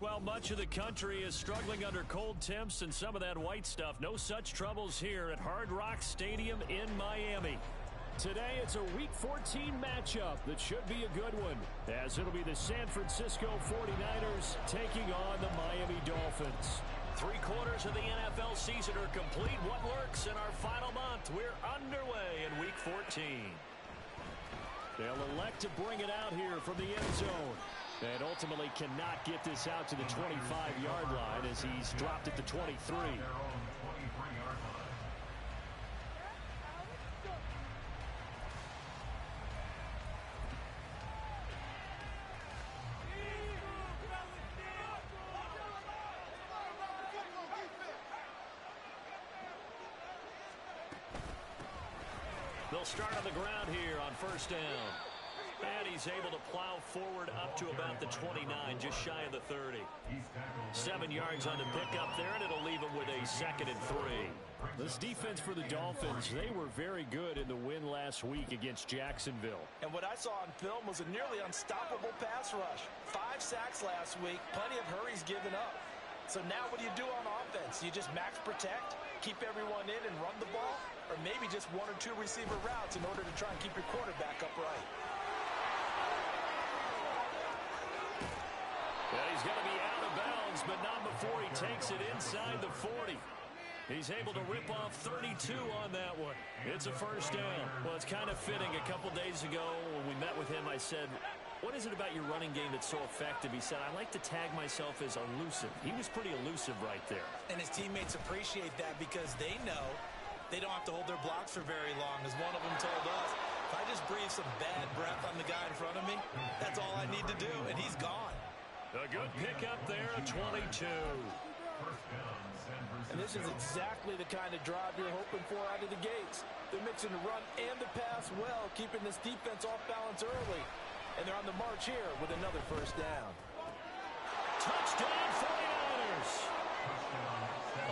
Well, much of the country is struggling under cold temps and some of that white stuff. No such troubles here at Hard Rock Stadium in Miami. Today, it's a Week 14 matchup that should be a good one, as it'll be the San Francisco 49ers taking on the Miami Dolphins. 3/4 of the NFL season are complete. What lurks in our final month? We're underway in Week 14. They'll elect to bring it out here from the end zone. And ultimately cannot get this out to the 25-yard line as he's dropped at the 23. They'll start on the ground here on first down. And he's able to plow forward up to about the 29, just shy of the 30. 7 yards on the pickup there, and it'll leave him with a 2nd and 3. This defense for the Dolphins, they were very good in the win last week against Jacksonville. And what I saw on film was a nearly unstoppable pass rush. 5 sacks last week, plenty of hurries given up. So now what do you do on offense? You just max protect, keep everyone in and run the ball, or maybe just 1 or 2 receiver routes in order to try and keep your quarterback upright. Well, he's going to be out of bounds, but not before he takes it inside the 40. He's able to rip off 32 on that one. It's a first down. Well, it's kind of fitting. A couple days ago when we met with him, I said, what is it about your running game that's so effective? He said, I like to tag myself as elusive. He was pretty elusive right there. And his teammates appreciate that because they know they don't have to hold their blocks for very long. As one of them told us, if I just breathe some bad breath on the guy in front of me, that's all I need to do, and he's gone. A good pickup there at 22. And this is exactly the kind of drive you're hoping for out of the gates. They're mixing the run and the pass well, keeping this defense off balance early. And they're on the march here with another first down. Touchdown 49ers!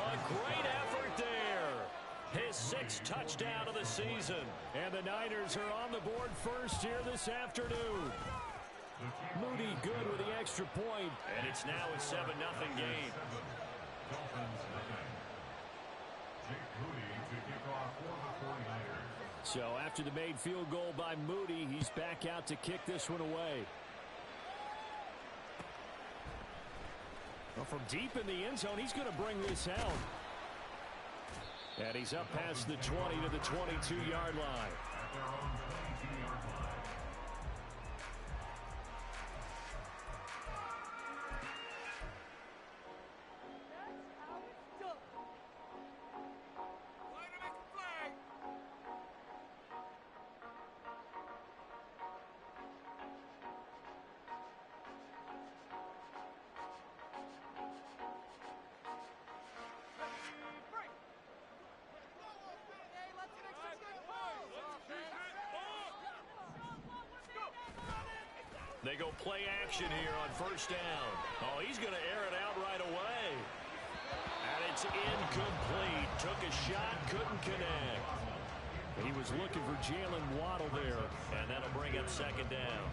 A great effort there. His 6th touchdown of the season. And the Niners are on the board first here this afternoon. Moody good with the extra point. And it's now a 7-0 game. So after the made field goal by Moody, he's back out to kick this one away. Well, from deep in the end zone, he's going to bring this out. And he's up past the 20 to the 22-yard line. They go play action here on first down. Oh, he's going to air it out right away. And it's incomplete. Took a shot, couldn't connect. He was looking for Jalen Waddle there. And that'll bring up 2nd down.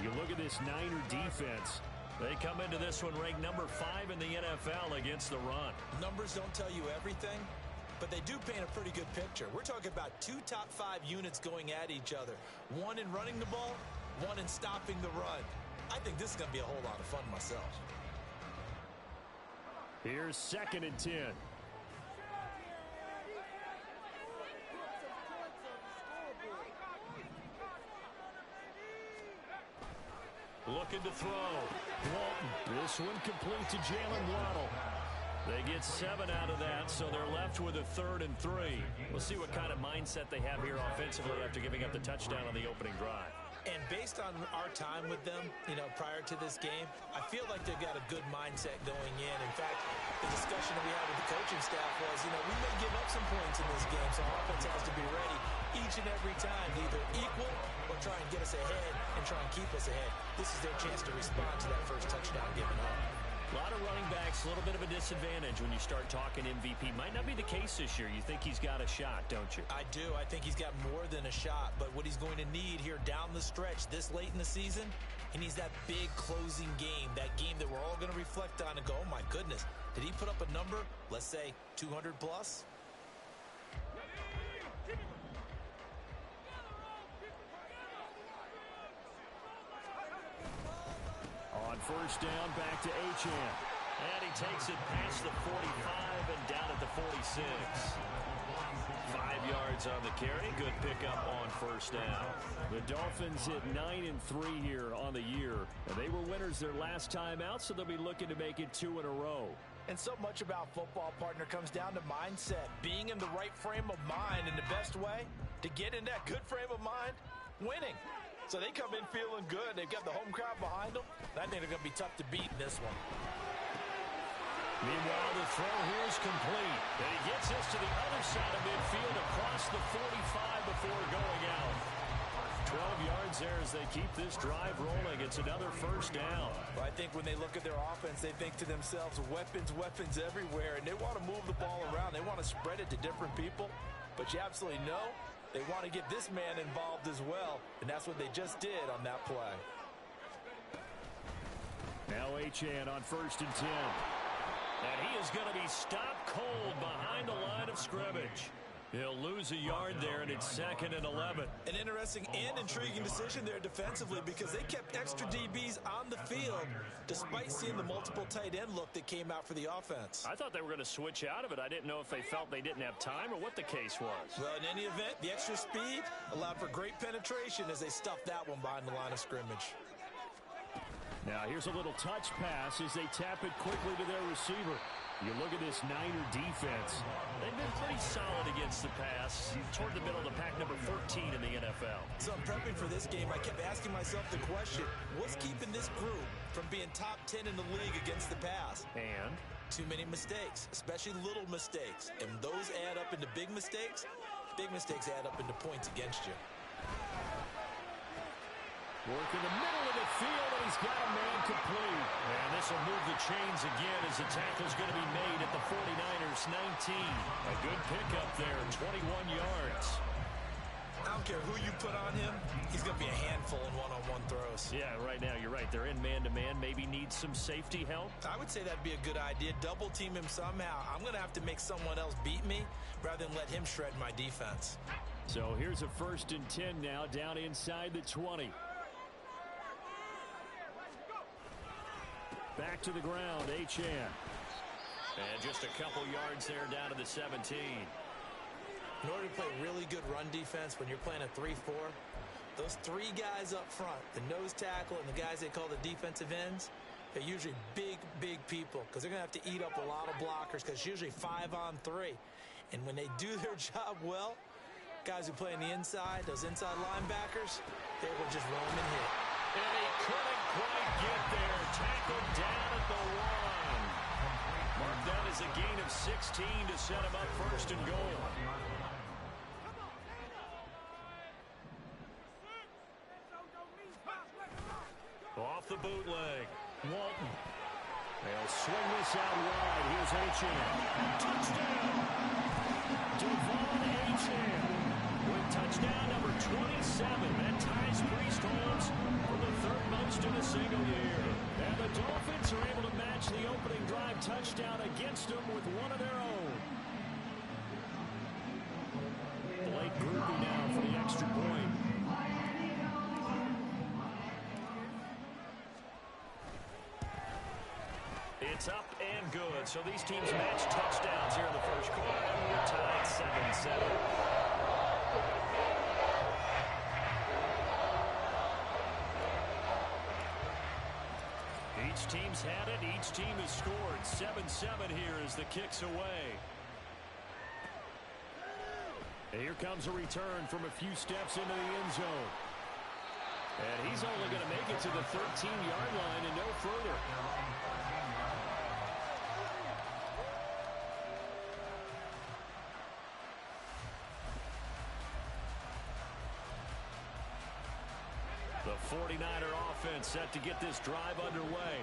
You look at this Niner defense. They come into this one ranked number 5 in the NFL against the run. Numbers don't tell you everything, but they do paint a pretty good picture. We're talking about 2 top 5 units going at each other. One in running the ball, one in stopping the run. I think this is going to be a whole lot of fun myself. Here's 2nd and 10. Looking to throw. Walton. This one complete to Jalen Waddle. They get 7 out of that, so they're left with a 3rd and 3. We'll see what kind of mindset they have here offensively after giving up the touchdown on the opening drive. And based on our time with them, prior to this game, I feel like they've got a good mindset going in. In fact, the discussion that we had with the coaching staff was, we may give up some points in this game, so our offense has to be ready each and every time to either equal or try and get us ahead and try and keep us ahead. This is their chance to respond to that first touchdown given up. A lot of running backs, a little bit of a disadvantage when you start talking MVP. Might not be the case this year. You think he's got a shot, don't you? I do. I think he's got more than a shot. But what he's going to need here down the stretch this late in the season, he needs that big closing game, that game that we're all going to reflect on and go, oh, my goodness, did he put up a number, let's say 200 plus? On first down, back to Achane. And he takes it past the 45 and down at the 46. 5 yards on the carry. Good pickup on first down. The Dolphins hit 9-3 here on the year. And they were winners their last time out, so they'll be looking to make it 2 in a row. And so much about football, partner, comes down to mindset. Being in the right frame of mind, and the best way to get in that good frame of mind, winning. So they come in feeling good. They've got the home crowd behind them. I think they're going to be tough to beat in this one. Meanwhile, the throw here is complete. And he gets this to the other side of midfield across the 45 before going out. 12 yards there as they keep this drive rolling. It's another first down. Well, I think when they look at their offense, they think to themselves, weapons, weapons everywhere. And they want to move the ball around. They want to spread it to different people. But you absolutely know they want to get this man involved as well. And that's what they just did on that play. Now Achane on first and 10. And he is going to be stopped cold behind the line of scrimmage. He'll lose a yard there, and it's 2nd and 11. An interesting and intriguing decision there defensively because they kept extra DBs on the field despite seeing the multiple tight end look that came out for the offense. I thought they were going to switch out of it. I didn't know if they felt they didn't have time or what the case was. Well, in any event, the extra speed allowed for great penetration as they stuffed that one behind the line of scrimmage. Now here's a little touch pass as they tap it quickly to their receiver. You look at this Niner defense. They've been pretty solid against the pass toward the middle of the pack, number 14 in the NFL. So I'm prepping for this game. I kept asking myself the question, what's keeping this group from being top 10 in the league against the pass? And? Too many mistakes, especially little mistakes. And those add up into big mistakes. Big mistakes add up into points against you. Work in the middle of the field, and he's got a man complete. And this will move the chains again as the tackle's going to be made at the 49ers 19. A good pickup there, 21 yards. I don't care who you put on him, he's going to be a handful in one-on-one throws. Yeah, right now, you're right. They're in man-to-man, maybe needs some safety help. I would say that'd be a good idea. Double team him somehow. I'm going to have to make someone else beat me rather than let him shred my defense. So here's a 1st and 10 now, down inside the 20. Back to the ground, Achane. And just a couple yards there down to the 17. In order to play really good run defense when you're playing a 3-4, those 3 guys up front, the nose tackle and the guys they call the defensive ends, they're usually big, big people because they're going to have to eat up a lot of blockers because it's usually 5-on-3. And when they do their job well, guys who play on the inside, those inside linebackers, they will just roam and hit. And he couldn't quite get there. Tackled down at the 1. Marked down as a gain of 16 to set him up 1st and goal. Off the bootleg. Walton. They'll swing this out wide. Here's Achane. Touchdown. Devon Achane. With touchdown number 27. That ties Priest Holmes for the 3rd most in a single year. And the Dolphins are able to match the opening drive touchdown against them with one of their own. Blake Groupie now for the extra point. It's up and good. So these teams match touchdowns here in the first quarter. We're tied 7-7. Each team's had it. Each team has scored. 7-7 here as the kick's away. And here comes a return from a few steps into the end zone. And he's only going to make it to the 13-yard line and no further. The 49er offense set to get this drive underway.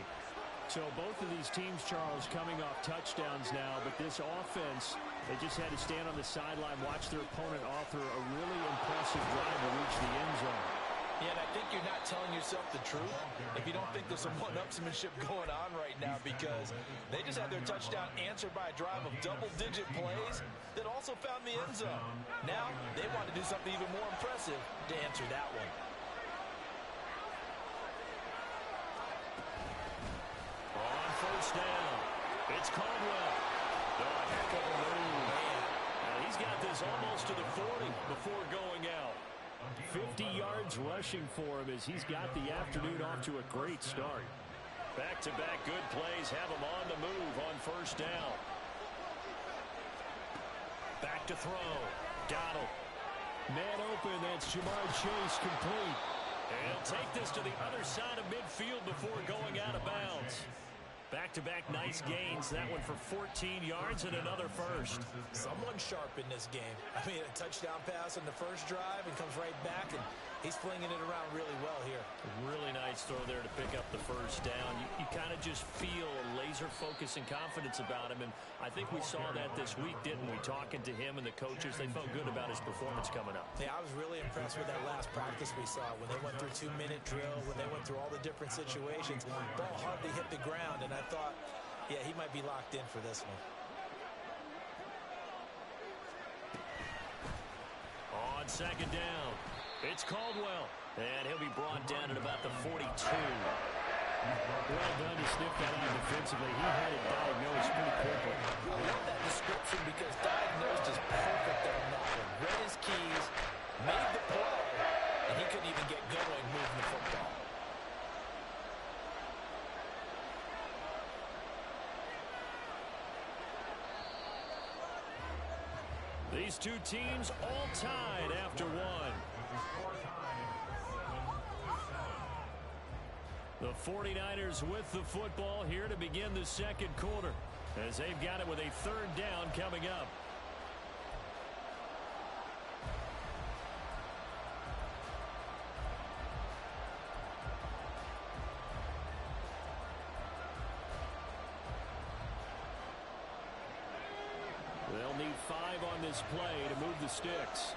So both of these teams, Charles, coming off touchdowns now, but this offense, they just had to stand on the sideline, watch their opponent offer a really impressive drive to reach the end zone. Yeah, and I think you're not telling yourself the truth if you don't think there's some one-upsmanship going on right now, because they just had their touchdown answered by a drive of double-digit plays that also found the end zone. Now they want to do something even more impressive to answer that one. On first down, it's Caldwell. Oh, heck of a move. And he's got this almost to the 40 before going out. 50 yards rushing for him as he's got the afternoon off to a great start. Back-to-back good plays have him on the move on first down. Back to throw. Donald. Man open, that's Jamar Chase complete. And he'll take this to the other side of midfield before going out of bounds. Back-to-back nice gains. That one for 14 yards and another first. Someone sharp in this game. I mean, a touchdown pass on the first drive and comes right back, and he's flinging it around really well here. Really nice throw there to pick up the first down. You kind of just feel a laser focus and confidence about him, and I think we saw that this week, didn't we? Talking to him and the coaches, they felt good about his performance coming up. Yeah, I was really impressed with that last practice we saw when they went through 2-minute drill, when they went through all the different situations. Ball hardly hit the ground, and I thought, yeah, he might be locked in for this one. On second down, it's Caldwell, and he'll be brought down at about the 42. Well done to sniff that out defensively. He had it diagnosed pretty quickly. I love that description because diagnosed is perfect on that one. Read his keys, made the play, and he couldn't even get going moving the football. These two teams all tied after one. The 49ers with the football here to begin the second quarter, as they've got it with a third down coming up. They'll need 5 on this play to move the sticks.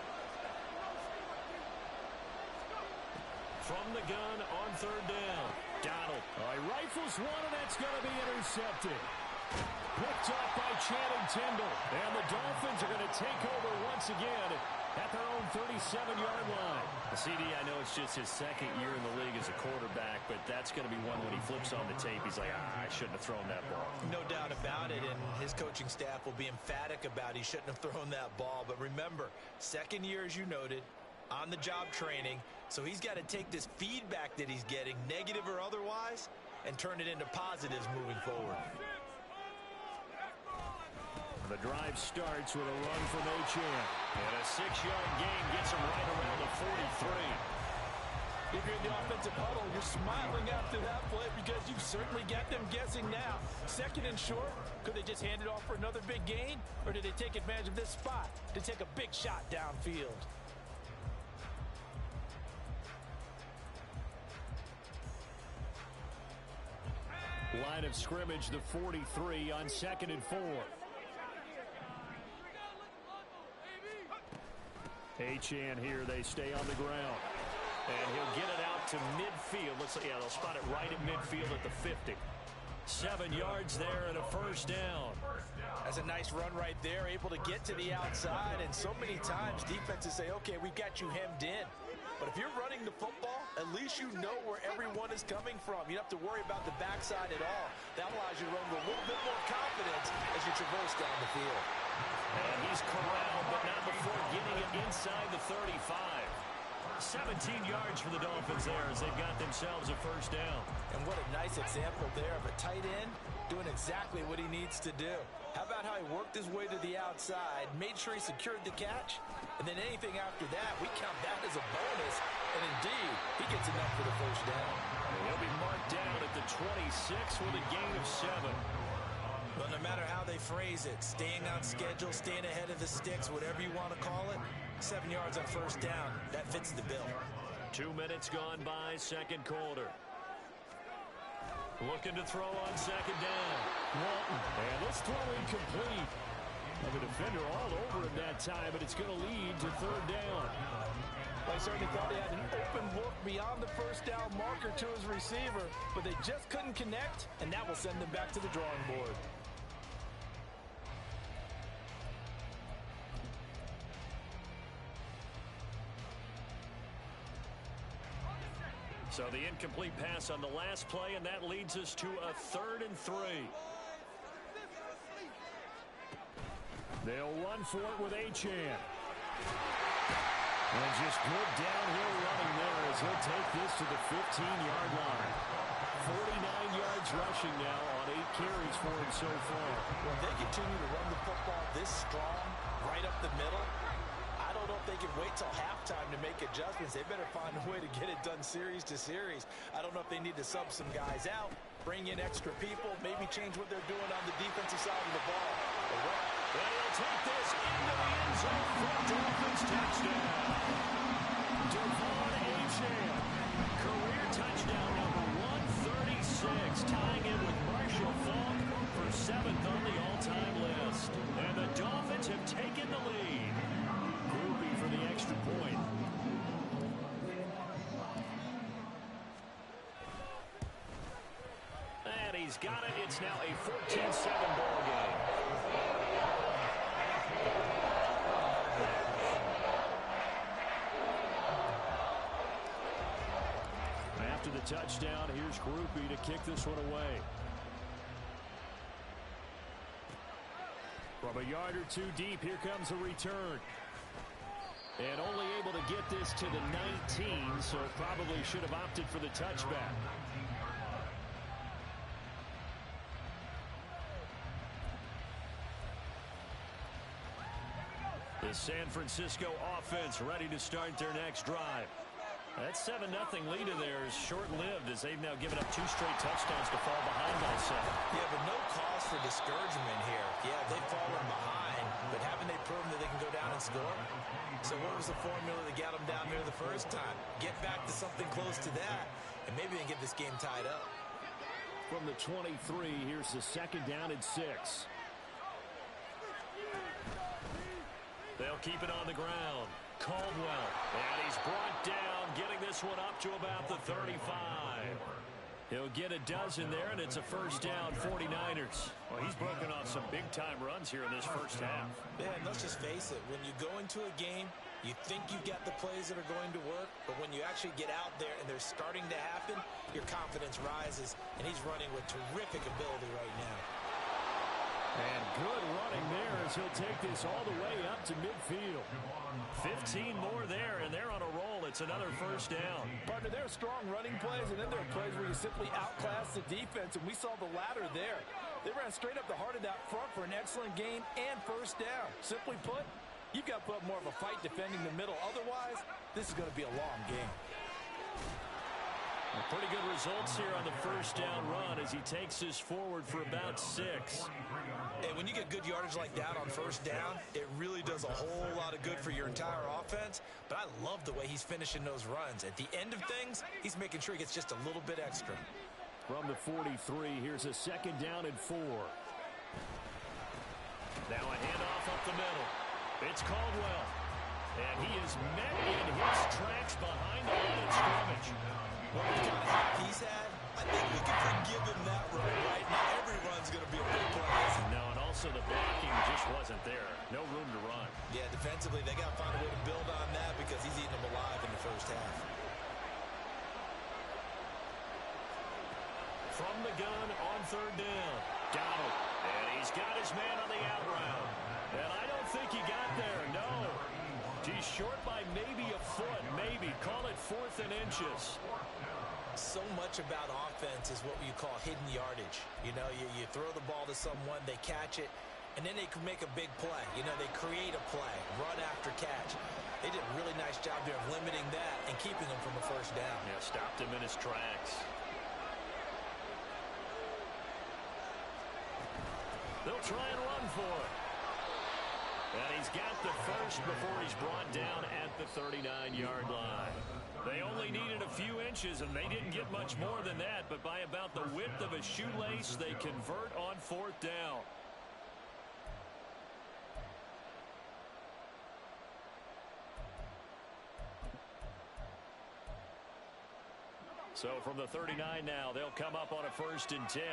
From the gun on third down. Donald. Rifles one, and that's going to be intercepted. Picked off by Channing Tindall. And the Dolphins are going to take over once again at their own 37-yard line. CD, I know it's just his second year in the league as a quarterback, but that's going to be one when he flips on the tape. He's like, I shouldn't have thrown that ball. No doubt about it, and his coaching staff will be emphatic about he shouldn't have thrown that ball. But remember, second year, as you noted, on-the-job training, so he's got to take this feedback that he's getting, negative or otherwise, and turn it into positives moving forward. The drive starts with a run from Achane. And a 6-yard gain gets him right around the 43. If you're in the offensive huddle, you're smiling after that play because you've certainly got them guessing now. Second and short, could they just hand it off for another big gain? Or did they take advantage of this spot to take a big shot downfield? Line of scrimmage, the 43 on 2nd and 4. Achane here, they stay on the ground. And he'll get it out to midfield. Looks like, yeah, they'll spot it right at midfield at the 50. 7 yards there and a first down. That's a nice run right there, able to get to the outside. And so many times defenses say, okay, we've got you hemmed in. But if you're running the football, at least you know where everyone is coming from. You don't have to worry about the backside at all. That allows you to run with a little bit more confidence as you traverse down the field. And he's corralled, but not before getting it inside the 35. 17 yards for the Dolphins there as they've got themselves a first down. And what a nice example there of a tight end doing exactly what he needs to do. How about how he worked his way to the outside, made sure he secured the catch, and then anything after that, we count that as a bonus. And indeed, he gets enough for the first down. And he'll be marked down at the 26 with a gain of 7. But no matter how they phrase it, staying on schedule, staying ahead of the sticks, whatever you want to call it, 7 yards on first down, that fits the bill. 2 minutes gone by, second quarter. Looking to throw on second down. Walton. And this throw incomplete. The defender all over him that time, but it's going to lead to third down. They certainly thought he had an open look beyond the first down marker to his receiver, but they just couldn't connect, and that will send them back to the drawing board. So the incomplete pass on the last play, and that leads us to a 3rd and 3. They'll run for it with Achane. And just good downhill running there as he'll take this to the 15-yard line. 49 yards rushing now on 8 carries for him so far. When they continue to run the football this strong, right up the middle, I don't know if they can wait till halftime to make adjustments. They better find a way to get it done series to series. I don't know if they need to sub some guys out, bring in extra people, maybe change what they're doing on the defensive side of the ball. And he'll take this into the end zone for a Dolphins touchdown. Devon Achane, career touchdown number 136, tying it with Marshall Faulk for 7th on the all-time list. And the Dolphins have taken the lead. Groupie for the extra point. And he's got it. It's now a 14-7 ball game. After the touchdown, here's Groupie to kick this one away. From a yard or 2 deep, here comes a return. And only able to get this to the 19, so probably should have opted for the touchback. The San Francisco offense ready to start their next drive. That 7-0 lead of theirs short-lived as they've now given up 2 straight touchdowns to fall behind by 7. Yeah, but no cause for discouragement here. Yeah, they've fallen behind, but haven't they proven that they can go down and score? So what was the formula that got them down there the first time? Get back to something close to that, and maybe they can get this game tied up. From the 23, here's the 2nd down and 6. They'll keep it on the ground. Caldwell, and he's brought down, getting this one up to about the 35. He'll get a dozen there, and it's a first down, 49ers. Well, he's broken off some big-time runs here in this first half. Yeah, and let's just face it. When you go into a game, you think you've got the plays that are going to work, but when you actually get out there and they're starting to happen, your confidence rises, and he's running with terrific ability right now. And good running there as he'll take this all the way up to midfield. 15 more there, and they're on a roll. It's another first down. Partner, there are strong running plays, and then there are plays where you simply outclass the defense, and we saw the latter there. They ran straight up the heart of that front for an excellent gain and first down. Simply put, you've got to put more of a fight defending the middle. Otherwise, this is going to be a long game. Pretty good results here on the first down run as he takes this forward for about 6. And when you get good yardage like that on first down, it really does a whole lot of good for your entire offense. But I love the way he's finishing those runs. At the end of things, he's making sure he gets just a little bit extra. From the 43, here's a 2nd down and 4. Now a handoff up the middle. It's Caldwell. And he is met in his tracks behind the line of scrimmage. Well, the kind of hack he's had, I think we can forgive him that run, right? Not every run's going to be a big play. No, and also the backing just wasn't there. No room to run. Yeah, defensively, they got to find a way to build on that because he's eating them alive in the first half. From the gun on 3rd down. Donald. And he's got his man on the out route. And I don't think he got there, no. He's short by maybe a foot, maybe. Call it 4th and inches. So much about offense is what you call hidden yardage. You know, you throw the ball to someone, they catch it, and then they can make a big play. You know, they create a play, run after catch. They did a really nice job there of limiting that and keeping him from a first down. Yeah, stopped him in his tracks. They'll try and run for it. And he's got the first before he's brought down at the 39-yard line. They only needed a few inches, and they didn't get much more than that, but by about the width of a shoelace, they convert on fourth down. So from the 39 now, they'll come up on a 1st and 10.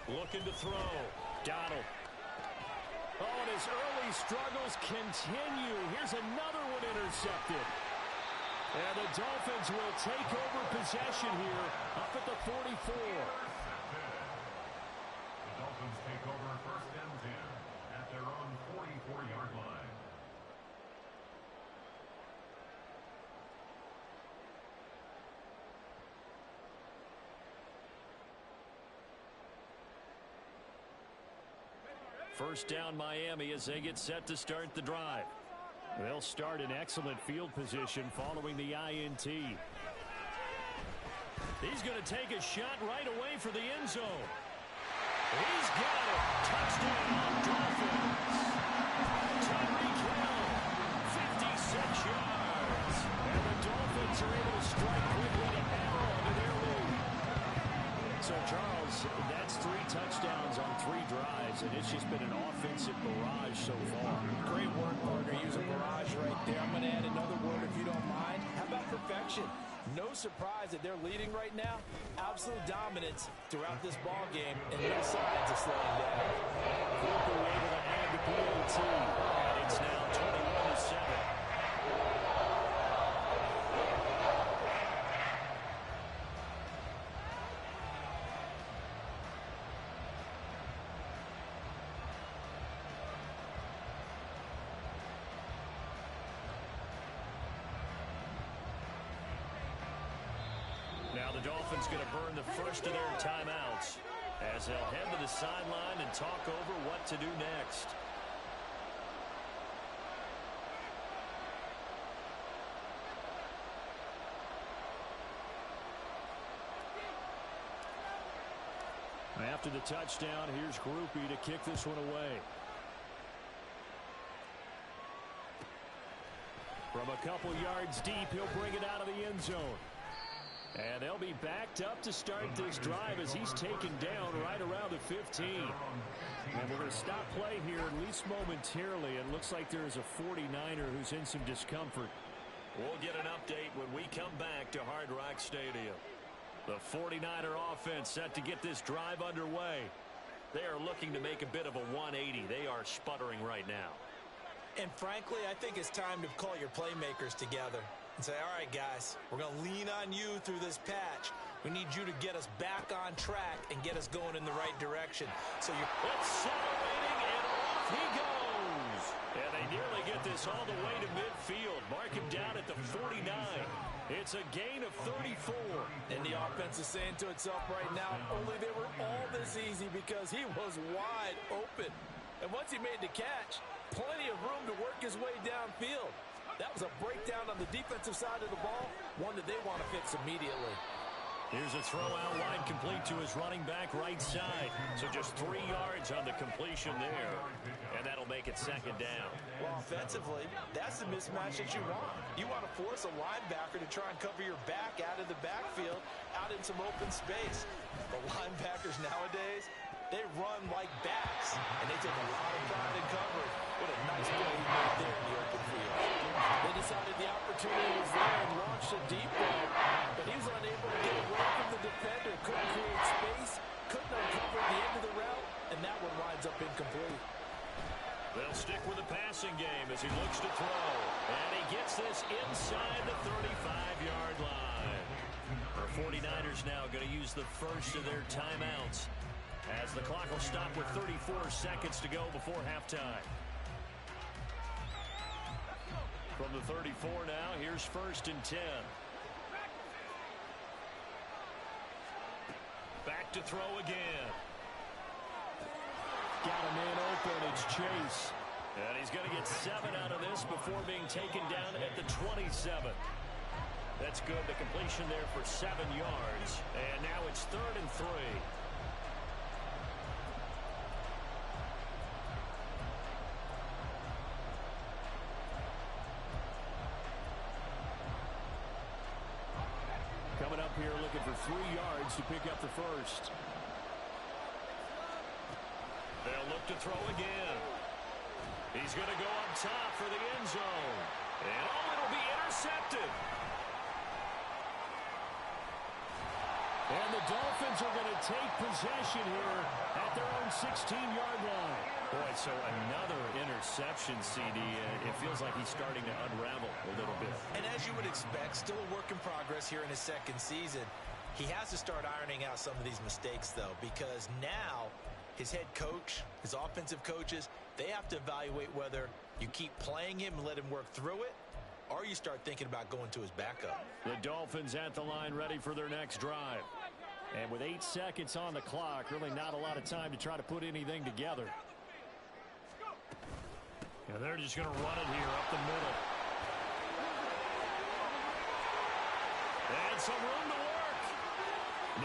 Looking to throw. Donald. Oh, and his early struggles continue. Here's another one intercepted. And the Dolphins will take over possession here up at the 44. The Dolphins take over 1st and 10 at their own 44-yard line. First down Miami as they get set to start the drive. They'll start in excellent field position following the INT. He's going to take a shot right away for the end zone. He's got it. Touchdown, Dolphins. Tyreek Hill, 56 yards. And the Dolphins are able to strike quickly to add on to their lead. So, Charles, that's 3 touchdowns on 3 drives, and it's just been an offensive barrage so far. Great work, partner. Use a barrage right there. I'm going to add another word if you don't mind. How about perfection? No surprise that they're leading right now. Absolute dominance throughout this ball game, and no signs of slowing down. Cooper able to add the PAT, and it's now 21-7. Now the Dolphins going to burn the first of their timeouts as they'll head to the sideline and talk over what to do next. After the touchdown, here's Groupie to kick this one away. From a couple yards deep, he'll bring it out of the end zone. And they'll be backed up to start this drive as he's taken down right around the 15. And we're going to stop play here at least momentarily. It looks like there is a 49er who's in some discomfort. We'll get an update when we come back to Hard Rock Stadium. The 49er offense set to get this drive underway. They are looking to make a bit of a 180. They are sputtering right now. And frankly, I think it's time to call your playmakers together and say, all right, guys, we're going to lean on you through this patch. We need you to get us back on track and get us going in the right direction. So you're accelerating, and off he goes. And they nearly get this all the way to midfield. Mark him down at the 49. It's a gain of 34. And the offense is saying to itself right now, only they were all this easy because he was wide open. And once he made the catch, plenty of room to work his way downfield. That was a breakdown on the defensive side of the ball, one that they want to fix immediately. Here's a throw out wide complete to his running back right side. So just 3 yards on the completion there. And that'll make it second down. Well, offensively, that's the mismatch that you want. You want to force a linebacker to try and cover your back out of the backfield, out in some open space. The linebackers nowadays, they run like backs, and they take a lot of pride in coverage. What a nice play he made there in the open field. They decided the opportunity was there and launched a deep ball, but he was unable to get away from the defender, couldn't create space, couldn't uncover the end of the route, and that one winds up incomplete. They'll stick with the passing game as he looks to throw, and he gets this inside the 35-yard line. The 49ers now going to use the first of their timeouts as the clock will stop with 34 seconds to go before halftime. From the 34 now, here's 1st and 10. Back to throw again. Got a man open, it's Chase. And he's going to get 7 out of this before being taken down at the 27. That's good, the completion there for 7 yards. And now it's 3rd and 3. looking for 3 yards to pick up the first. They'll look to throw again. He's going to go up top for the end zone. And it'll be intercepted. And the Dolphins are going to take possession here at their own 16-yard line. Boy, so another interception, CD. It feels like he's starting to unravel a little bit. And as you would expect, still a work in progress here in his second season. He has to start ironing out some of these mistakes, though, because now his head coach, his offensive coaches, they have to evaluate whether you keep playing him and let him work through it, or you start thinking about going to his backup. The Dolphins at the line ready for their next drive. And with 8 seconds on the clock, really not a lot of time to try to put anything together. And they're just going to run it here up the middle. And some room to work.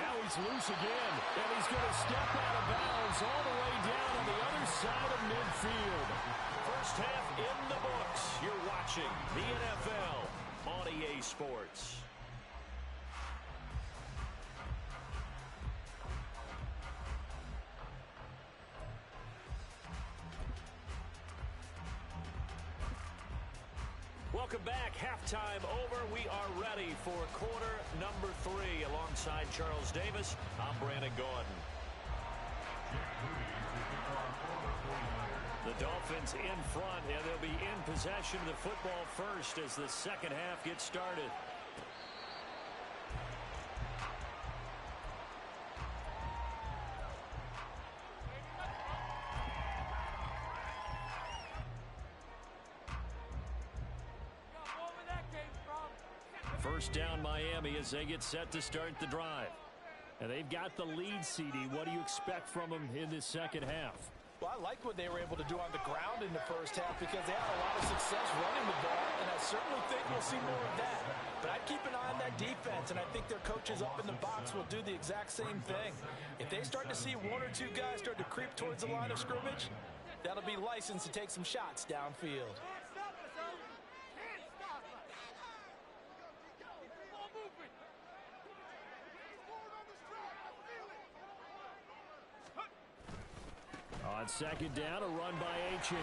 Now he's loose again. And he's going to step out of bounds all the way down on the other side of midfield. First half in the books. You're watching the NFL on EA Sports. Welcome back. Halftime over. We are ready for quarter number 3. Alongside Charles Davis, I'm Brandon Gordon. The Dolphins in front, and they'll be in possession of the football first as the second half gets started. First down Miami as they get set to start the drive. And they've got the lead, CD. What do you expect from them in this second half? Well, I like what they were able to do on the ground in the first half because they had a lot of success running the ball, and I certainly think we'll see more of that. But I'd keep an eye on that defense, and I think their coaches up in the box will do the exact same thing. If they start to see 1 or 2 guys start to creep towards the line of scrimmage, that'll be licensed to take some shots downfield. On second down, a run by Achane.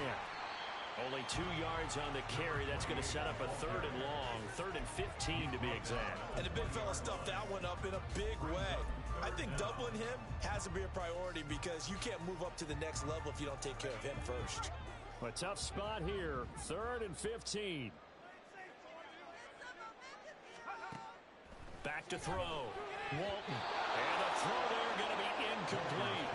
Only 2 yards on the carry. That's going to set up a 3rd and long, 3rd and 15 to be exact. And the big fella stuffed that one up in a big way. I think doubling him has to be a priority because you can't move up to the next level if you don't take care of him first. A tough spot here, 3rd and 15. Back to throw. Walton. And the throw there going to be incomplete.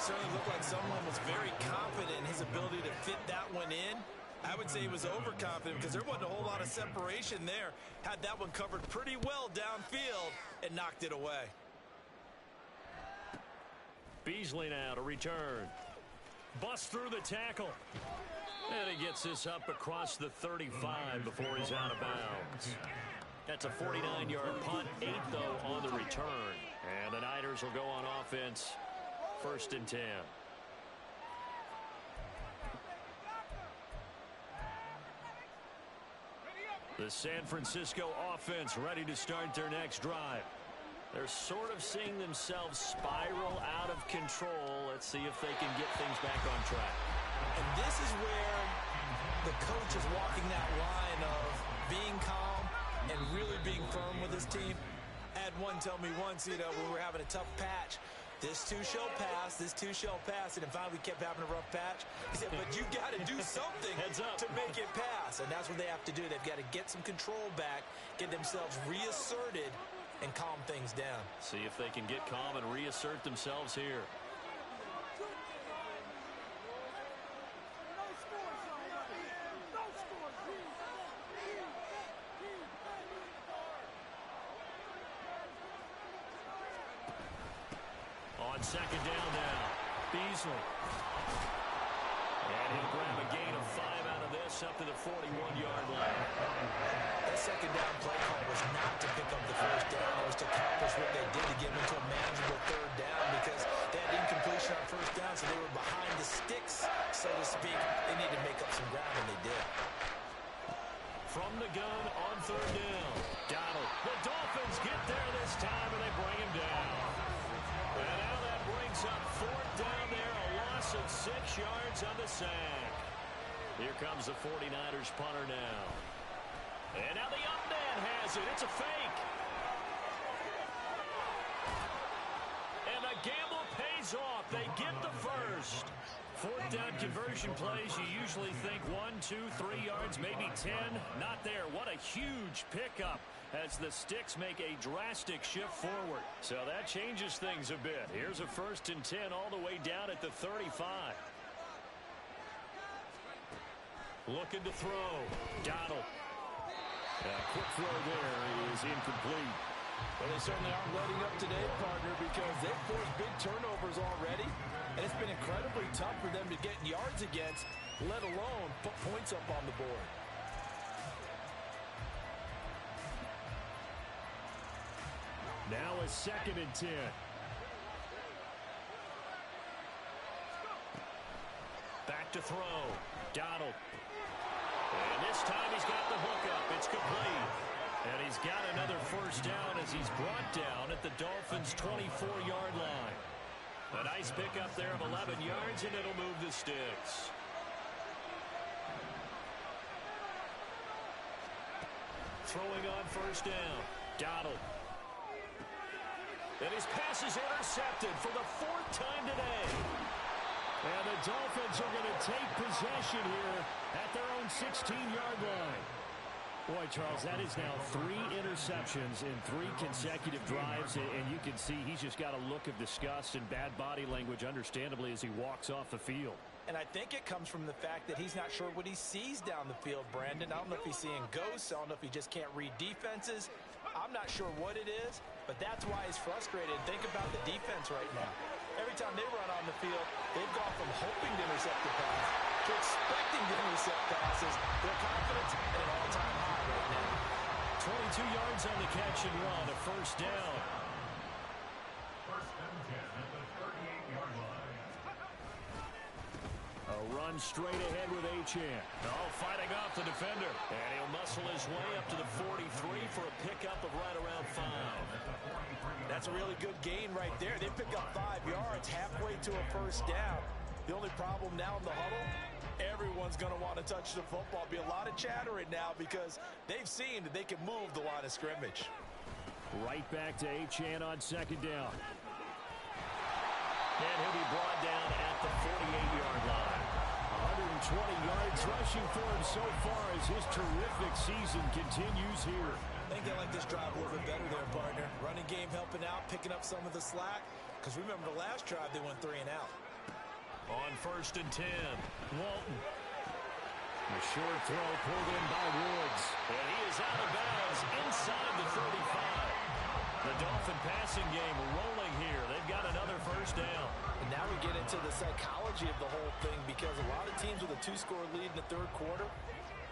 Certainly looked like someone was very confident in his ability to fit that one in. I would say he was overconfident because there wasn't a whole lot of separation there. Had that one covered pretty well downfield and knocked it away. Beasley now to return. Bust through the tackle. And he gets this up across the 35 before he's out of bounds. That's a 49-yard punt, 8 though on the return. And the Niners will go on offense. 1st and 10. The San Francisco offense ready to start their next drive. They're sort of seeing themselves spiral out of control. Let's see if they can get things back on track. And this is where the coach is walking that line of being calm and really being firm with his team. I had one tell me once, when we were having a tough patch, this too shall pass, this too shall pass, and finally we kept having a rough patch. He said, but you got to do something to make it pass, and that's what they have to do. They've got to get some control back, get themselves reasserted, and calm things down. See if they can get calm and reassert themselves here. On second down now, Beasley. And he'll grab a gain of 5 out of this up to the 41-yard line. That second down play call was not to pick up the first down. It was to accomplish what they did to get into a manageable 3rd down because they had incompletion on first down, so they were behind the sticks, so to speak. They needed to make up some ground, and they did. From the gun on 3rd down. Donald. The Dolphins get there this time, and they brings up fourth down there, a loss of 6 yards on the sack. Here comes the 49ers punter now. And now the up man has it. It's a fake. And the gamble pays off. They get the first. Fourth down conversion plays, you usually think 1, 2, 3 yards, maybe 10. Not there. What a huge pickup as the Sticks make a drastic shift forward. So that changes things a bit. Here's a 1st and 10 all the way down at the 35. Looking to throw. Donald. A quick throw there is incomplete. Well, they certainly aren't letting up today, partner, because they've forced big turnovers already. And it's been incredibly tough for them to get yards against, let alone put points up on the board. Now a 2nd and 10. Back to throw. Donald. And this time he's got the hookup. It's complete. And he's got another 1st down as he's brought down at the Dolphins' 24-yard line. A nice pickup there of 11 yards, and it'll move the Sticks. Throwing on 1st down. Donald. And his pass is intercepted for the 4th time today. And the Dolphins are going to take possession here at their own 16-yard line. Boy, Charles, that is now 3 interceptions in 3 consecutive drives, and you can see he's just got a look of disgust and bad body language, understandably, as he walks off the field. And I think it comes from the fact that he's not sure what he sees down the field, Brandon. I don't know if he's seeing ghosts. I don't know if he just can't read defenses. I'm not sure what it is, but that's why he's frustrated. Think about the defense right now. Every time they run on the field, they've gone from hoping to intercept the pass to expecting to intercept passes. Their confidence at an all-time high right now. 22 yards on the catch and run, a 1st down. 1st and 10 at the 38-yard line. A run straight ahead with Achane. Oh, fighting off the defender. And he'll muscle his way up to the 43 for a pickup of right around 5. That's a really good gain right there. They pick up 5 yards halfway to a 1st down. The only problem now in the huddle, everyone's going to want to touch the football. Be a lot of chatter right now because they've seen that they can move the line of scrimmage. Right back to Achane on 2nd down. And he'll be brought down at the 48-yard line. 120 yards rushing for him so far as his terrific season continues here. I think they like this drive a little bit better there, partner. Running game helping out, picking up some of the slack. Because remember the last drive, they went 3 and out. On 1st and 10, Walton. The short throw pulled in by Woods. And he is out of bounds inside the 35. The Dolphin passing game rolling here. They've got another 1st down. And now we get into the psychology of the whole thing because a lot of teams with a 2-score lead in the 3rd quarter,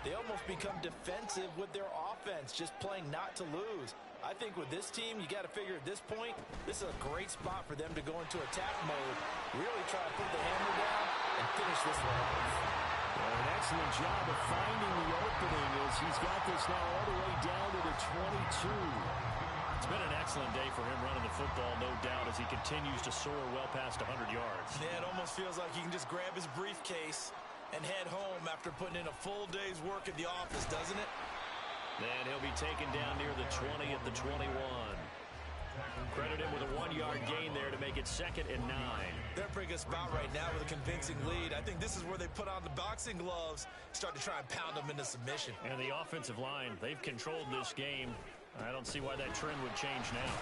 they almost become defensive with their offense, just playing not to lose. I think with this team, you got to figure at this point, this is a great spot for them to go into attack mode, really try to put the hammer down and finish this one off. Well, an excellent job of finding the opening as he's got this now all the way down to the 22. It's been an excellent day for him running the football, no doubt, as he continues to soar well past 100 yards. Yeah, it almost feels like he can just grab his briefcase and head home after putting in a full day's work at the office, doesn't it? And he'll be taken down near the 20 at the 21. Credit him with a 1-yard gain there to make it 2nd and 9. They're a pretty good spot right now with a convincing lead. I think this is where they put on the boxing gloves, start to try and pound them into submission. And the offensive line, they've controlled this game. I don't see why that trend would change now.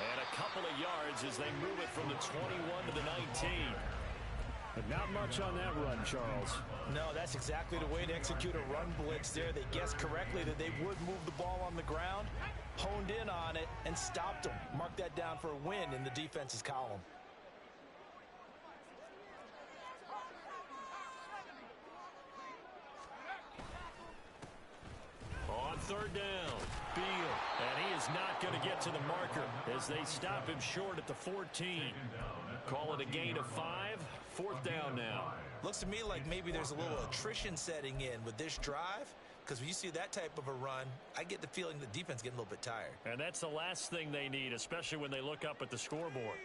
And a couple of yards as they move it from the 21 to the 19. But not much on that run, Charles. No, that's exactly the way to execute a run blitz there. They guessed correctly that they would move the ball on the ground, honed in on it, and stopped them. Mark that down for a win in the defense's column. On 3rd down, Beal. And he is not going to get to the marker as they stop him short at the 14. Call it a gain of 5. 4th down now. Looks to me like maybe there's a little attrition setting in with this drive, because when you see that type of a run, I get the feeling the defense getting a little bit tired. And that's the last thing they need, especially when they look up at the scoreboard.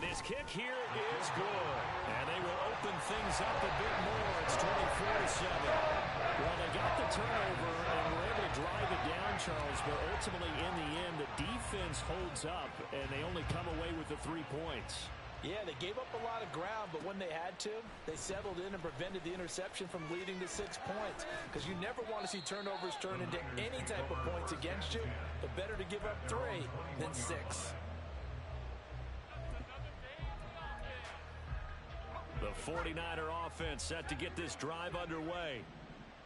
And his kick here is good. And they will open things up a bit more. It's 24-7. Well, they got the turnover and were able to drive it down, Charles, but ultimately in the end, the defense holds up, and they only come away with the 3 points. Yeah, they gave up a lot of ground, but when they had to, they settled in and prevented the interception from leading to 6 points. Because you never want to see turnovers turn into any type of points against you, but better to give up 3 than 6. The 49er offense set to get this drive underway.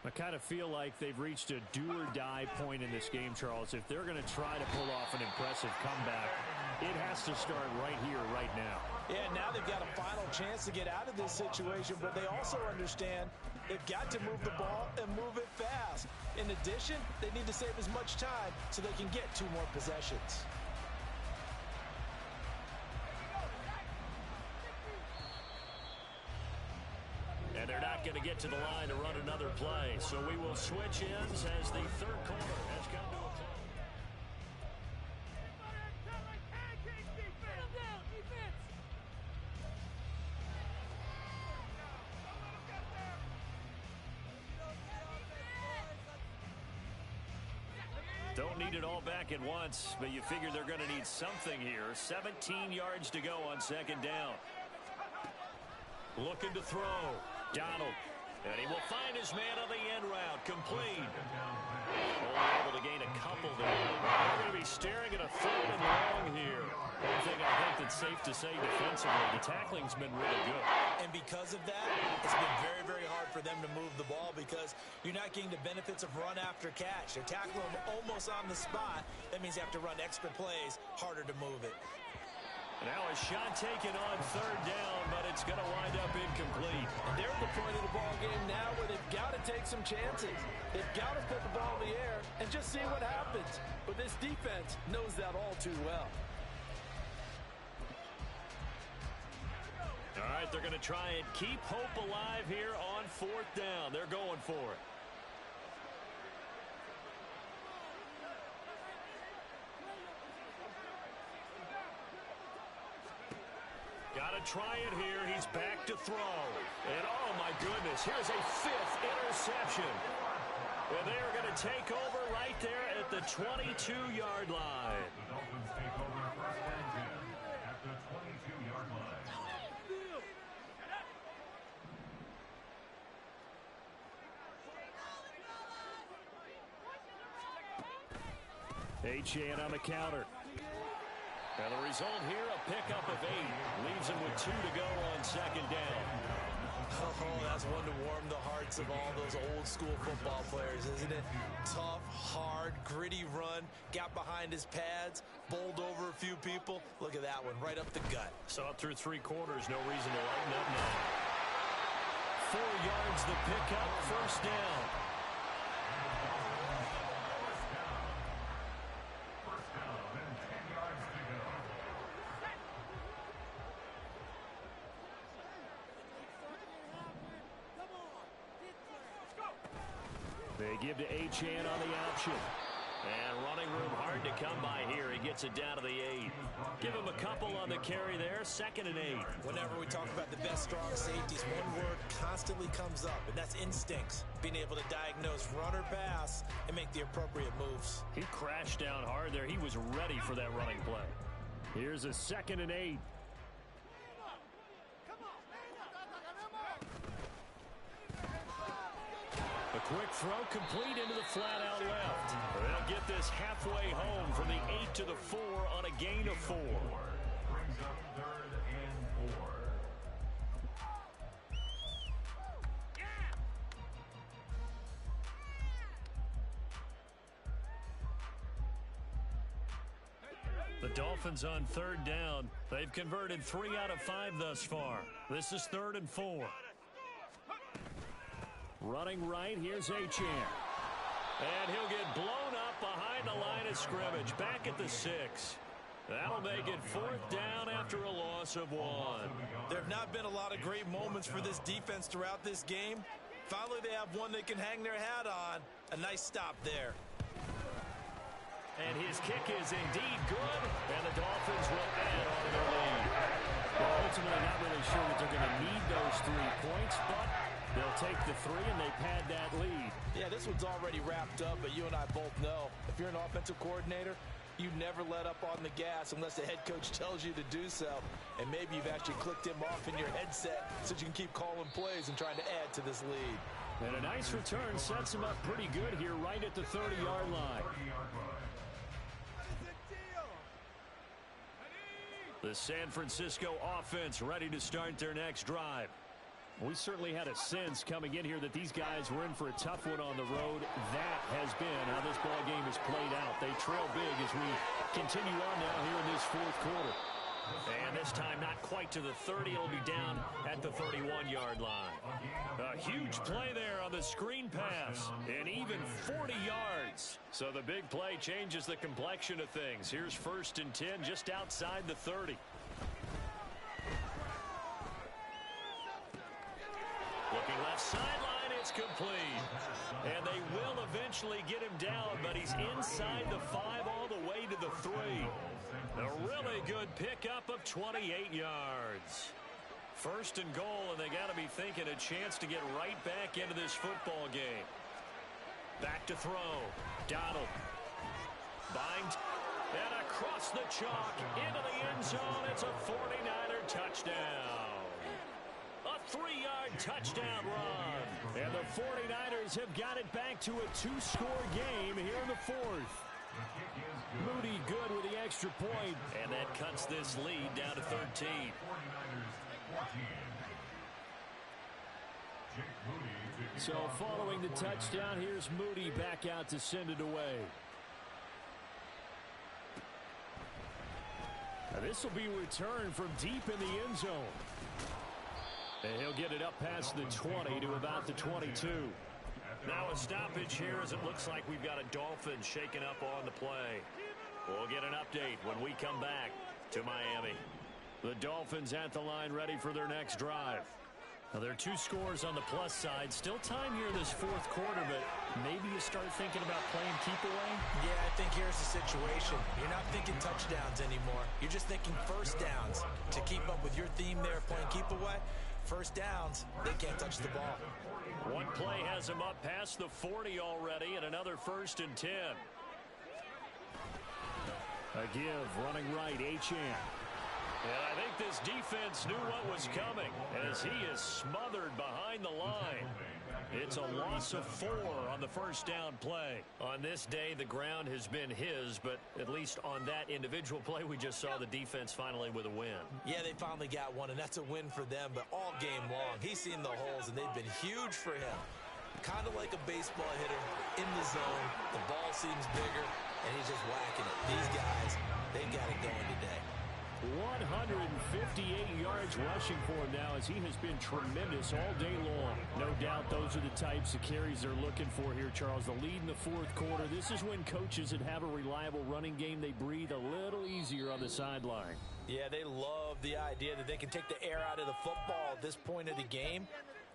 I kind of feel like they've reached a do-or-die point in this game, Charles. If they're going to try to pull off an impressive comeback, it has to start right here, right now. Yeah, now they've got a final chance to get out of this situation, but they also understand they've got to move the ball and move it fast. In addition, they need to save as much time so they can get 2 more possessions. And they're not going to get to the line to run another play. So we will switch ends as the third quarter has come to a close. Don't need it all back at once, but you figure they're going to need something here. 17 yards to go on second down. Looking to throw. Donald. And he will find his man on the end route. Complete. Only able to gain a couple there. They're going to be staring at a 3rd and long here. One thing I think that's safe to say defensively, the tackling's been really good. And because of that, it's been very, very hard for them to move the ball because you're not getting the benefits of run after catch. They're tackling them almost on the spot. That means they have to run extra plays, harder to move it. Now a shot taken on 3rd down, but it's going to wind up incomplete. And they're at the point of the ball game now where they've got to take some chances. They've got to put the ball in the air and just see what happens. But this defense knows that all too well. All right, they're going to try and keep hope alive here on 4th down. They're going for it. Got to try it here. He's back to throw. And, oh, my goodness, here's a 5th interception. And they're going to take over right there at the 22-yard line. The Dolphins take over 1st and 10 at the 22-yard line. Achane on the counter. And the result here, a pickup of 8. Leaves him with 2 to go on second down. Oh, that's one to warm the hearts of all those old-school football players, isn't it? Tough, hard, gritty run. Got behind his pads, bowled over a few people. Look at that one, right up the gut. Saw it through 3 quarters. No reason to lighten up now. 4 yards the pickup, 1st down. They give to Achane on the option. And running room hard to come by here. He gets it down to the 8. Give him a couple on the carry there. 2nd and 8. Whenever we talk about the best strong safeties, one word constantly comes up, and that's instincts. Being able to diagnose run or pass and make the appropriate moves. He crashed down hard there. He was ready for that running play. Here's a 2nd and 8. A quick throw complete into the flat out left. They'll get this halfway home from the 8 to the 4 on a gain of 4. Brings up 3rd and 4. The Dolphins on 3rd down. They've converted 3 out of 5 thus far. This is 3rd and 4. Running right, here's Achane. And he'll get blown up behind the line of scrimmage. Back at the 6. That'll make it 4th down after a loss of 1. There have not been a lot of great moments for this defense throughout this game. Finally, they have one they can hang their hat on. A nice stop there. And his kick is indeed good, and the Dolphins will add on to their lead. but they'll take the 3 and they pad that lead. Yeah, this one's already wrapped up, but you and I both know if you're an offensive coordinator, you never let up on the gas unless the head coach tells you to do so. And maybe you've actually clicked him off in your headset so you can keep calling plays and trying to add to this lead. And a nice return sets him up pretty good here right at the 30-yard line. The San Francisco offense ready to start their next drive. We certainly had a sense coming in here that these guys were in for a tough one on the road. That has been how this ball game is played out. They trail big as we continue on now here in this fourth quarter. And this time not quite to the 30. It'll be down at the 31-yard line. A huge play there on the screen pass. And even 40 yards. So the big play changes the complexion of things. Here's 1st and 10 just outside the 30. Looking left sideline, it's complete. And they will eventually get him down, but he's inside the 5 all the way to the 3. A really good pickup of 28 yards. 1st and goal, and they got to be thinking a chance to get right back into this football game. Back to throw. Donald. Bind. And across the chalk into the end zone. It's a 49er touchdown. A 3-yard touchdown run. And the 49ers have got it back to a 2-score game here in the 4th. Moody good with the extra point. And that cuts this lead down to 13. So following the touchdown, here's Moody back out to send it away. Now this will be returned from deep in the end zone. And he'll get it up past the 20 to about the 22. Now a stoppage here as it looks like we've got a Dolphins shaking up on the play. We'll get an update when we come back to Miami. The Dolphins at the line ready for their next drive. Now there are 2 scores on the plus side. Still time here in this 4th quarter, but maybe you start thinking about playing keep away? Yeah, I think here's the situation. You're not thinking touchdowns anymore. You're just thinking first downs. To keep up with your theme there, playing keep away, first downs, they can't touch the ball. One play has him up past the 40 already, and another 1st and 10. A give, running right, Achane. And I think this defense knew what was coming as he is smothered behind the line. It's a loss of 4 on the first down play. On this day, the ground has been his, but at least on that individual play, we just saw the defense finally with a win. Yeah, they finally got one, and that's a win for them, but all game long, he's seen the holes, and they've been huge for him. Kind of like a baseball hitter in the zone. The ball seems bigger, and he's just whacking it. These guys, they got it going today. 158 yards rushing for him now as he has been tremendous all day long. No doubt those are the types of carries they're looking for here, Charles. The lead in the 4th quarter. This is when coaches that have a reliable running game, they breathe a little easier on the sideline. Yeah, they love the idea that they can take the air out of the football at this point of the game.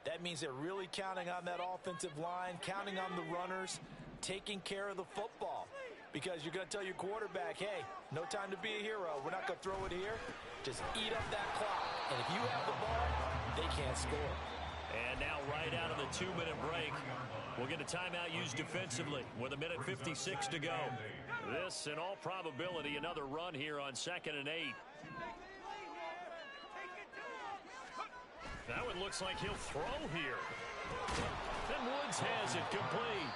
That means they're really counting on that offensive line, counting on the runners, taking care of the football. Because you're going to tell your quarterback, hey, no time to be a hero. We're not going to throw it here. Just eat up that clock. And if you have the ball, they can't score. And now right out of the 2-minute break, we'll get a timeout used defensively with 1:56 to go. This, in all probability, another run here on 2nd and 8. That one looks like he'll throw here. And Woods has it complete.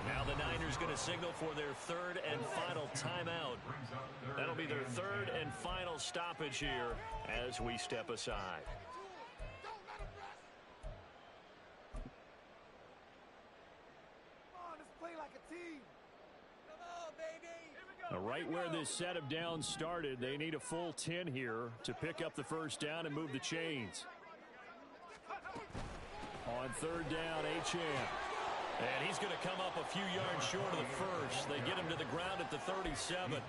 Now the Niners going to signal for their 3rd and final timeout. That'll be their 3rd and final stoppage here as we step aside. Come on, let's play like a team. Come on, baby. Right where this set of downs started, they need a full 10 here to pick up the first down and move the chains. On 3rd down, Achane. And he's going to come up a few yards short of the first. They get him to the ground at the 37.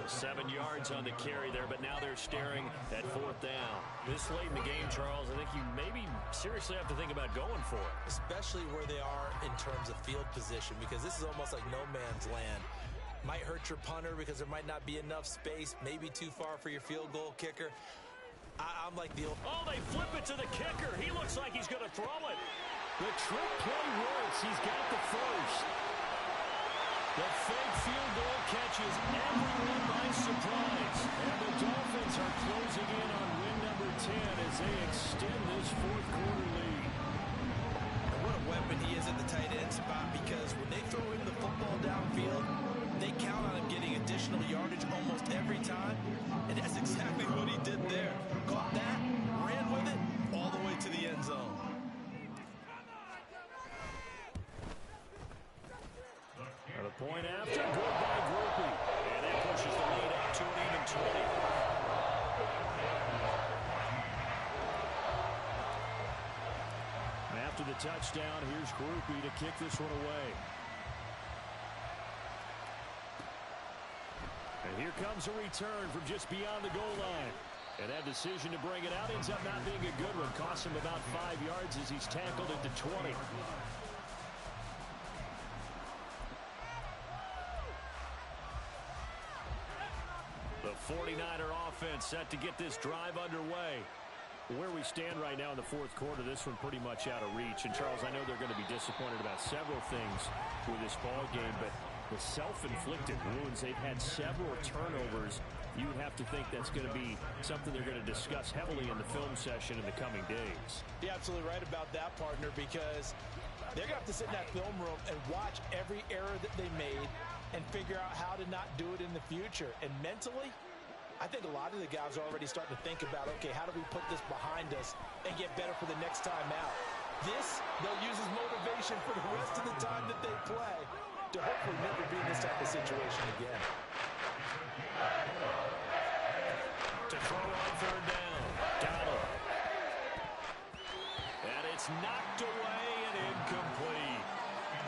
7 yards on the carry there, but now they're staring at 4th down. This late in the game, Charles, I think you maybe seriously have to think about going for it. Especially where they are in terms of field position, because this is almost like no man's land. Might hurt your punter because there might not be enough space, maybe too far for your field goal kicker. I'm like the old... Oh, they flip it to the kicker. He looks like he's going to throw it. The trick play works. He's got the first. The fake field goal catches everyone by surprise. And the Dolphins are closing in on win number 10 as they extend this fourth quarter lead. And what a weapon he is at the tight end spot, because when they throw him the football downfield, they count on him getting additional yardage almost every time. And that's exactly what he did there. Caught that, ran with it, all the way to the end zone. And a point after, good by Groupie. And that pushes the lead up to an even 20. After the touchdown, here's Groupie to kick this one away. And here comes a return from just beyond the goal line. And that decision to bring it out ends up not being a good one. Costs him about 5 yards as he's tackled at the 20. The 49er offense set to get this drive underway. Where we stand right now in the fourth quarter, this one pretty much out of reach. And, Charles, I know they're going to be disappointed about several things with this ball game, but the self-inflicted wounds, they've had several turnovers. You would have to think that's going to be something they're going to discuss heavily in the film session in the coming days. You're absolutely right about that, partner, because they're going to have to sit in that film room and watch every error that they made and figure out how to not do it in the future. And mentally, I think a lot of the guys are already starting to think about, okay, how do we put this behind us and get better for the next time out? This, they'll use as motivation for the rest of the time that they play to hopefully never be in this type of situation again. To throw on third down, Donald. And it's knocked away and incomplete.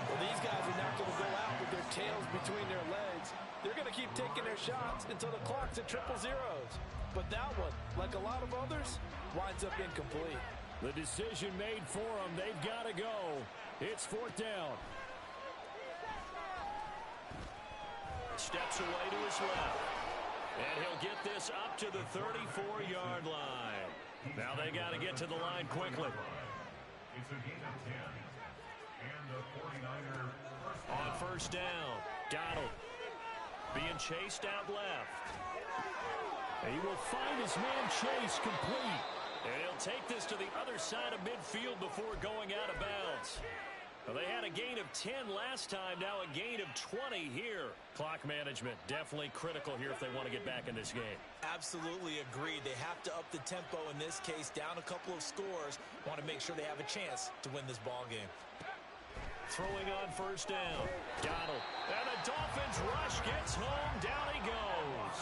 Well, these guys are not going to go out with their tails between their legs. They're going to keep taking their shots until the clock's at triple zeros. But that one, like a lot of others, winds up incomplete. The decision made for them. They've got to go. It's fourth down. Steps away to his left. And he'll get this up to the 34-yard line. Now they got to get to the line quickly. It's a gain of 10. And the 49er On first down, Donald being chased out left. And he will find his man Chase complete. And he'll take this to the other side of midfield before going out of bounds. Well, they had a gain of 10 last time, now a gain of 20 here. Clock management definitely critical here if they want to get back in this game. Absolutely agreed. They have to up the tempo in this case, down a couple of scores. Want to make sure they have a chance to win this ball game. Throwing on first down, Donald. And the Dolphins rush gets home. Down he goes.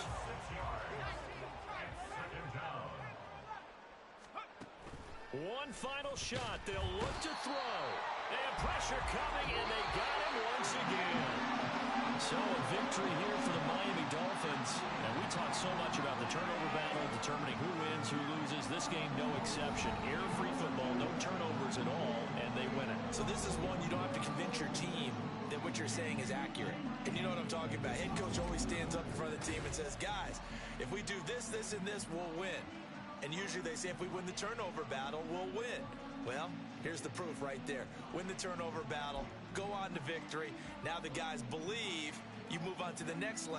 One final shot. They'll look to throw. And pressure coming, and they got him once again. So a victory here for the Miami Dolphins. And we talked so much about the turnover battle, determining who wins, who loses. This game, no exception. Error-free football, no turnovers at all, and they win it. So this is one you don't have to convince your team that what you're saying is accurate. And you know what I'm talking about. Head coach always stands up in front of the team and says, guys, if we do this, this, and this, we'll win. And usually they say if we win the turnover battle, we'll win. Well, here's the proof right there. Win the turnover battle, go on to victory. Now the guys believe, you move on to the next level.